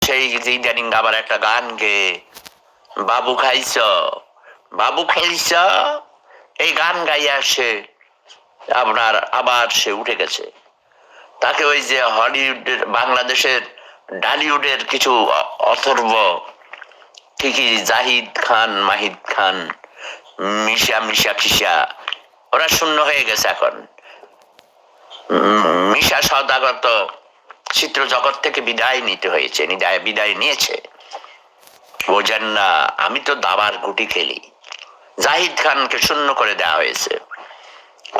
সেই ইদানিং আবার একটা গান গেয়ে বাবু খাইছ বাবু খাইছ এই গান গাইয়া সে আপনার আবার সে উঠে গেছে। তাকে ওই যে হলিউডের বাংলাদেশের ডালিউডের কিছু অথর্ব ঠিকই জাহিদ খান মাহিদ খান মিশা মিশা ফিসা ওরা শূন্য হয়ে গেছে এখন। মিশা সওদাগর তো চিত্র জগৎ থেকে বিদায় নিতে হয়েছে, বিদায় নিয়েছে। বোঝেন না, আমি তো দাবার গুটি খেলি। জাহিদ খানকে শূন্য করে দেওয়া হয়েছে,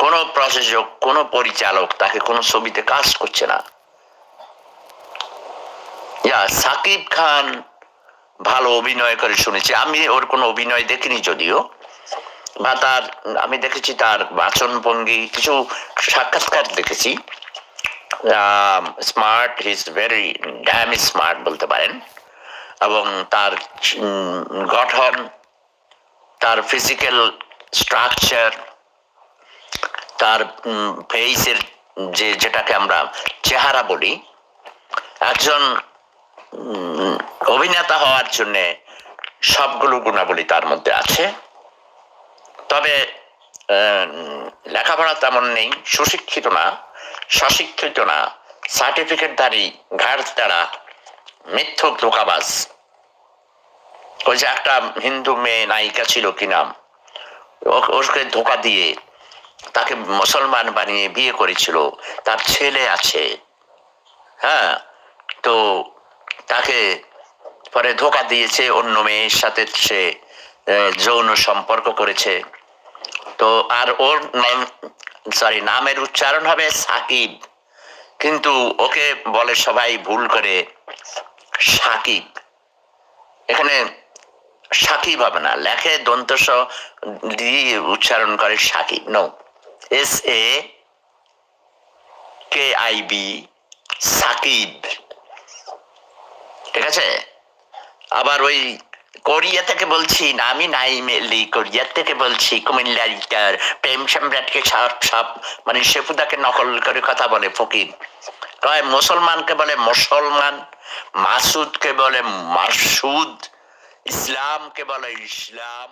কোন প্রযোজক কোন পরিচালক তাকে কোন ছবিতে কাজ করছে না। সাকিব খান ভালো অভিনয় করে শুনেছি, আমি ওর কোনো অভিনয় দেখিনি যদিও, বা তার আমি দেখেছি তার বাচন ভঙ্গি, কিছু সাক্ষাৎকার দেখেছি। Smart, he is very damn smart বলতে পারেন। এবং তার গঠন, তার ফিজিক্যাল স্ট্রাকচার, তার ফেসের যেটাকে আমরা চেহারা বলি, একজন অভিনেতা হওয়ার জন্য সবগুলো গুণাবলী তার মধ্যে আছে। তবে লেখাপড়া তেমন নেই, সুশিক্ষিত না, স্বশিক্ষিত না, সার্টিফিকেটধারী, ঘাড় তারা, মিথ্যুক, ধোঁকাবাজ। ওই যে একটা হিন্দু মেয়ে নায়িকা ছিল, কি নাম, ওকে ধোঁকা দিয়ে তাকে মুসলমান বানিয়ে বিয়ে করেছিল, তার ছেলে আছে। হ্যাঁ, তো তাকে পরে ধোঁকা দিয়েছে, অন্য মেয়ের সাথে সে যৌন সম্পর্ক করেছে। তো আর ওর নাম, সরি, নামের উচ্চারণ হবে সাকিব, কিন্তু ওকে বলে সবাই ভুল করে সাকিব। এখানে সাকিব হবে না, লেখে দন্ত স দিয়ে উচ্চারণ করে সাকিব। নো, SAKIB, সাকিব, ঠিক আছে। আবার ওই কোরিয়া থেকে বলছি না, আমি নাইমেলি কোরিয়া থেকে বলছি, কুমিল্লার প্রেম সম্রাটকে সব মানে শেফুদাকে নকল করে কথা বলে ফকির। কয় মুসলমানকে বলে মুসলমান, মাসুদকে বলে মাসুদ, ইসলামকে বলে ইসলাম।